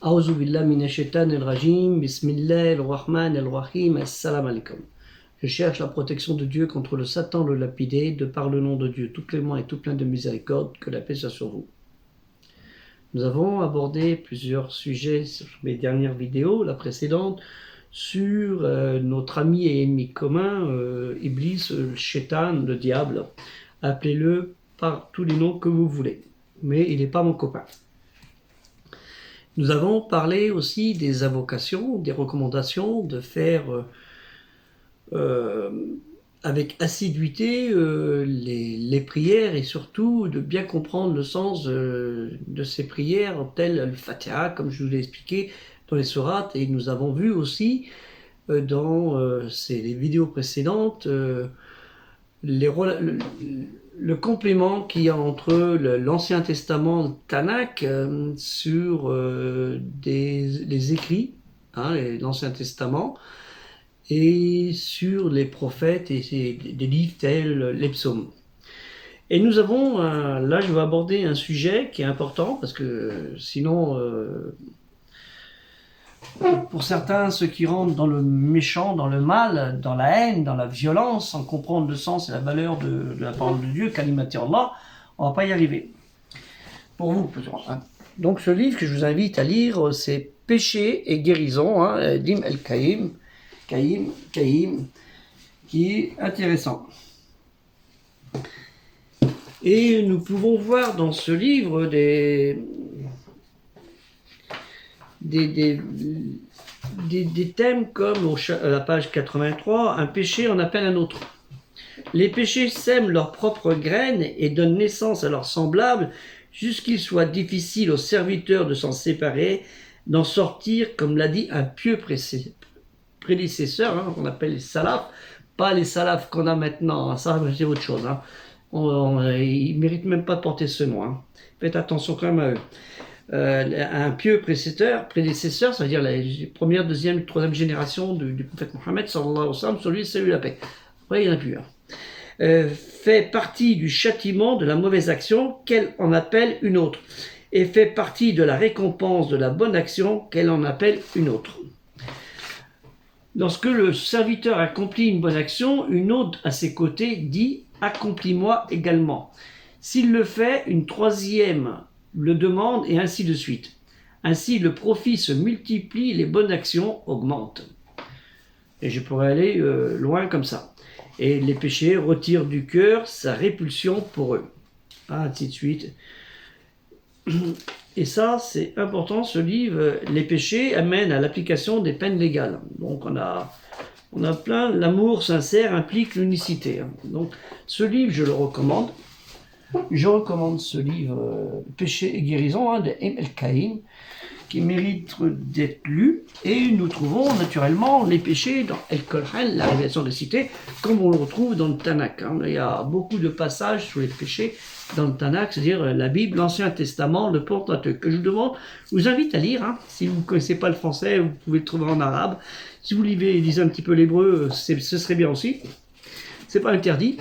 A'udhu billahi minash shaitanir rajim, bismillahir rahmanir rahim, assalamu alaikum. Je cherche la protection de Dieu contre le Satan le lapidé, de par le nom de Dieu tout clément et tout plein de miséricorde, que la paix soit sur vous. Nous avons abordé plusieurs sujets sur mes dernières vidéos, la précédente, sur notre ami et ennemi commun, Iblis, le Shaitan, le diable. Appelez-le par tous les noms que vous voulez, mais il n'est pas mon copain. Nous avons parlé aussi des invocations, des recommandations de faire avec assiduité les prières et surtout de bien comprendre le sens de ces prières, telles le Fatiha, comme je vous l'ai expliqué dans les sourates. Et nous avons vu aussi dans les vidéos précédentes le complément qu'il y a entre l'Ancien Testament, le Tanakh, sur les écrits, l'Ancien Testament, et sur les prophètes et des livres tels les psaumes. Et nous avons, là je vais aborder un sujet qui est important, parce que sinon, pour certains, ceux qui rentrent dans le méchant, dans le mal, dans la haine, dans la violence, sans comprendre le sens et la valeur de la parole de Dieu, Kalimati Allah, on ne va pas y arriver. Pour vous, donc ce livre que je vous invite à lire, c'est Péché et guérison, d'Ibn al-Qayyim, qui est intéressant. Et nous pouvons voir dans ce livre des thèmes comme à la page 83, un péché en appelle un autre. Les péchés sèment leurs propres graines et donnent naissance à leurs semblables, jusqu'il soit difficile aux serviteurs de s'en séparer, d'en sortir, comme l'a dit un pieux prédécesseur, qu'on appelle les salafs, pas les salafs qu'on a maintenant, ça c'est autre chose. Ils ne méritent même pas de porter ce nom. Faites attention quand même à eux. Un pieux prédécesseur, ça veut dire la première, deuxième, troisième génération du prophète Mohammed, sallallahu alayhi wa sallam, sur lui, salut la paix. Après, il n'y en a plus. Fait partie du châtiment de la mauvaise action qu'elle en appelle une autre, et fait partie de la récompense de la bonne action qu'elle en appelle une autre. Lorsque le serviteur accomplit une bonne action, une autre à ses côtés dit « accomplis-moi également ». S'il le fait, une troisième le demande et ainsi de suite. Ainsi, le profit se multiplie, les bonnes actions augmentent. Et je pourrais aller loin comme ça. Et les péchés retirent du cœur sa répulsion pour eux. Ainsi de suite. Et ça, c'est important, ce livre. Les péchés amènent à l'application des peines légales. Donc on a plein, l'amour sincère implique l'unicité. Donc ce livre, je le recommande. Je recommande ce livre Péché et guérison de Ibn al-Qayyim, qui mérite d'être lu. Et nous trouvons naturellement les péchés dans Al-Qur'an, la révélation des cités, comme on le retrouve dans le Tanakh. Il y a beaucoup de passages sur les péchés dans le Tanakh, c'est-à-dire la Bible, l'Ancien Testament, le Pentateuque, que je vous invite à lire. Si vous ne connaissez pas le français, vous pouvez le trouver en arabe. Si vous lisez un petit peu l'hébreu, ce serait bien aussi. C'est pas interdit.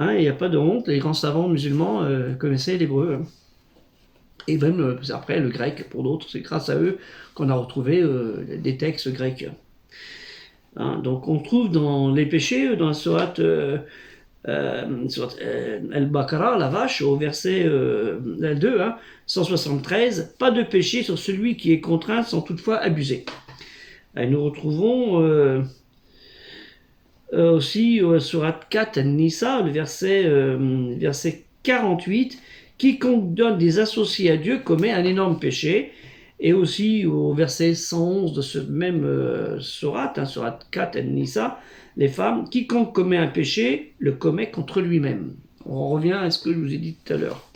Il n'y a pas de honte, les grands savants musulmans connaissaient l'hébreu. Et même après le grec, pour d'autres, c'est grâce à eux qu'on a retrouvé des textes grecs. Donc on trouve dans les péchés, dans la sourate Al-Baqarah, la vache, au verset 2, 173, pas de péché sur celui qui est contraint sans toutefois abuser. Et nous retrouvons aussi sourate 4 An-Nisa, le verset 48, quiconque donne des associés à Dieu commet un énorme péché. Et aussi au verset 111 de ce même sourate, sourate 4 An-Nisa, les femmes, quiconque commet un péché le commet contre lui-même. On revient à ce que je vous ai dit tout à l'heure.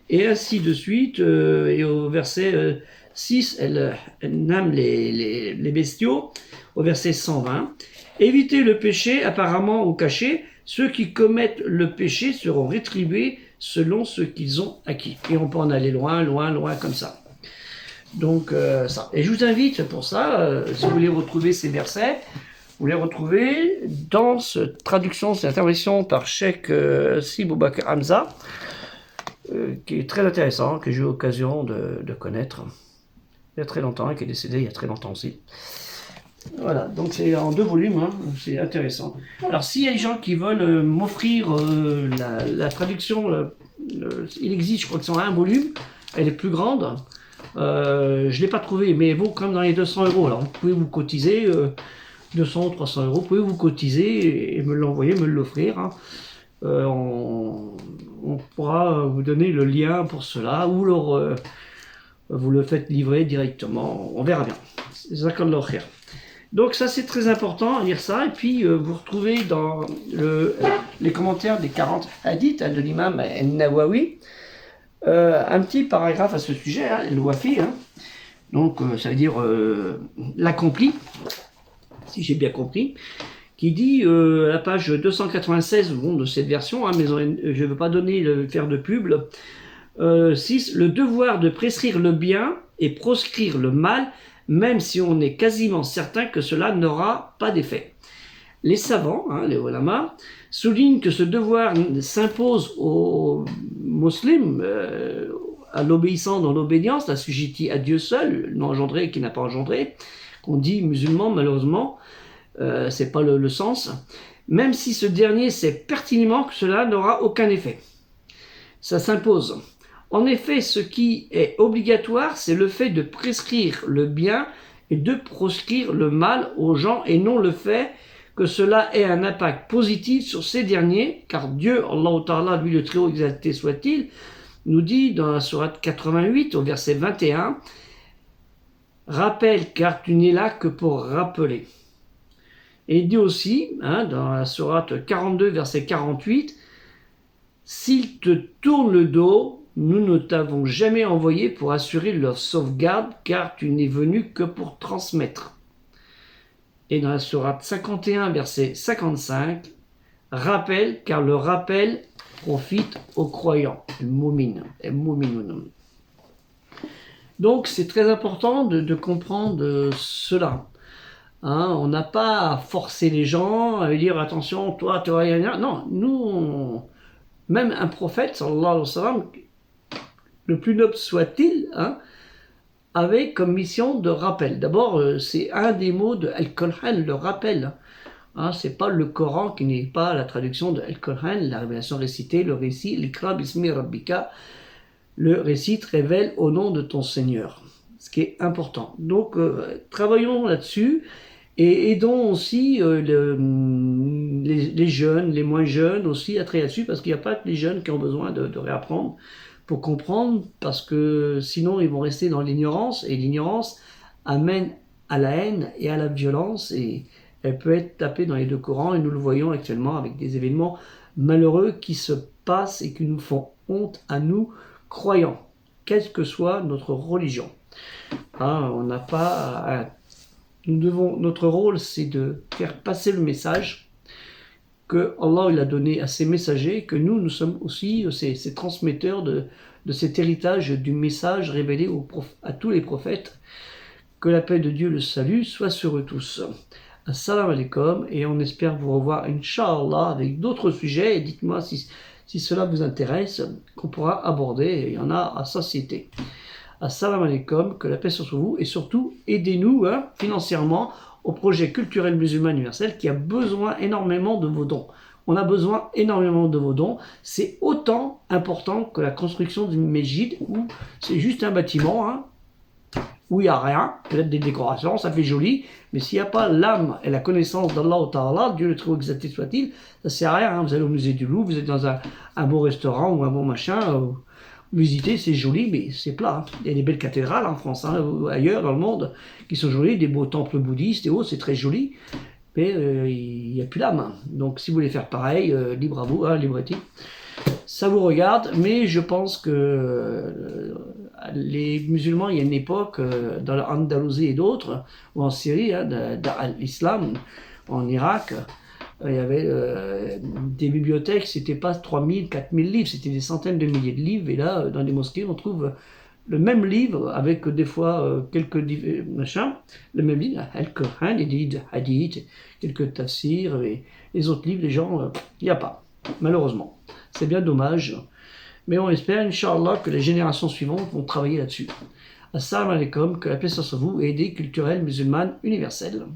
Et ainsi de suite, et au verset 6, elle nomme les bestiaux, au verset 120. Évitez le péché apparemment ou caché, ceux qui commettent le péché seront rétribués selon ce qu'ils ont acquis. Et on peut en aller loin, loin, loin comme ça. Donc ça. Et je vous invite pour ça, si vous voulez retrouver ces versets, vous les retrouvez dans cette traduction, cette intervention par Cheikh Si Boubacar Hamza, qui est très intéressant, que j'ai eu l'occasion de connaître. il y a très longtemps, qui est décédé il y a très longtemps aussi. Voilà, donc c'est en 2 volumes, hein, c'est intéressant. Alors s'il y a des gens qui veulent m'offrir la traduction, il existe, je crois que c'est en 1 volume, elle est plus grande. Je ne l'ai pas trouvé, mais elle vaut quand même dans les 200 €. Alors vous pouvez vous cotiser 200 ou 300 €, vous pouvez vous cotiser et me l'envoyer, me l'offrir. Hein. On pourra vous donner le lien pour cela, ou vous le faites livrer directement, on verra bien. C'est ça qu'on leur faire. Donc ça c'est très important à lire ça, et puis vous retrouvez dans les commentaires des 40 hadiths de l'imam An-Nawawi un petit paragraphe à ce sujet, hein, le wafi, hein. Donc ça veut dire l'accompli, si j'ai bien compris, qui dit à la page 296 bon, de cette version, hein, mais je ne veux pas faire de pub, 6, le devoir de prescrire le bien et proscrire le mal, même si on est quasiment certain que cela n'aura pas d'effet. Les savants, hein, les ulama, soulignent que ce devoir s'impose aux musulmans, à l'obéissant dans l'obédience, assujetti à Dieu seul, non engendré qui n'a pas engendré, qu'on dit musulman malheureusement, c'est pas le sens, même si ce dernier sait pertinemment que cela n'aura aucun effet. Ça s'impose. En effet, ce qui est obligatoire, c'est le fait de prescrire le bien et de proscrire le mal aux gens, et non le fait que cela ait un impact positif sur ces derniers, car Dieu, Allah Ta'ala, lui le très haut exalté soit-il, nous dit dans la sourate 88 au verset 21, « Rappelle, car tu n'es là que pour rappeler ». Et il dit aussi, hein, dans la sourate 42 verset 48, « S'ils te tournent le dos, nous ne t'avons jamais envoyé pour assurer leur sauvegarde, car tu n'es venu que pour transmettre. » Et dans la sourate 51, verset 55, « Rappel, car le rappel profite aux croyants. » Donc c'est très important de comprendre cela. Hein, on n'a pas à forcer les gens, à dire « Attention, toi, tu vas y aller. » Non, nous, même un prophète, sallallahu alayhi wa sallam, le plus noble soit-il, hein, avait comme mission de rappel. D'abord, c'est un des mots de Al-Qur'an, le rappel. Hein, c'est pas le Coran qui n'est pas la traduction de Al-Qur'an, la révélation récitée, le récit, l'ikra bismi rabbika, le récit révèle au nom de ton Seigneur. Ce qui est important. Donc, travaillons là-dessus et aidons aussi les jeunes, les moins jeunes aussi à travailler là-dessus, parce qu'il n'y a pas que les jeunes qui ont besoin de réapprendre pour comprendre, parce que sinon ils vont rester dans l'ignorance, et l'ignorance amène à la haine et à la violence, et elle peut être tapée dans les 2 courants, et nous le voyons actuellement avec des événements malheureux qui se passent et qui nous font honte à nous, croyants, quelle que soit notre religion. Hein, on n'a pas notre rôle, c'est de faire passer le message que Allah il a donné à ses messagers, que nous sommes aussi ces transmetteurs de cet héritage du message révélé à tous les prophètes. Que la paix de Dieu, le salut, soit sur eux tous. Assalamu alaikum, et on espère vous revoir, Inch'Allah, avec d'autres sujets, et dites-moi si cela vous intéresse, qu'on pourra aborder, il y en a à satiété. Assalamu alaikum, que la paix soit sur vous, et surtout, aidez-nous financièrement au projet culturel musulman universel qui a besoin énormément de vos dons. On a besoin énormément de vos dons. C'est autant important que la construction d'une mejid, où c'est juste un bâtiment, hein, où il n'y a rien, peut-être des décorations, ça fait joli, mais s'il n'y a pas l'âme et la connaissance d'Allah Ta'ala, Dieu le très haut exalté soit-il, ça ne sert à rien. Hein. Vous allez au musée du Louvre, vous êtes dans un beau restaurant ou un bon machin, visiter, c'est joli, mais c'est plat. Il y a des belles cathédrales en France, hein, ou ailleurs dans le monde, qui sont jolies, des beaux temples bouddhistes et autres, c'est très joli, mais il n'y a plus l'âme. Donc si vous voulez faire pareil, libre à vous, hein, liberté. Ça vous regarde, mais je pense que les musulmans, il y a une époque, dans l'Andalousie et d'autres, ou en Syrie, hein, dans l'islam, en Irak, il y avait des bibliothèques, c'était pas 3000, 4000 livres, c'était des centaines de milliers de livres, et là, dans les mosquées, on trouve le même livre, avec des fois quelques machins, le même livre, Al-Qur'an, les livres de hadith, quelques tafsirs, et les autres livres, les gens, il n'y a pas, malheureusement. C'est bien dommage, mais on espère, Inch'Allah, que les générations suivantes vont travailler là-dessus. Assalamu alaikum, que la paix soit sur vous et aidée culturelle musulmane universelle.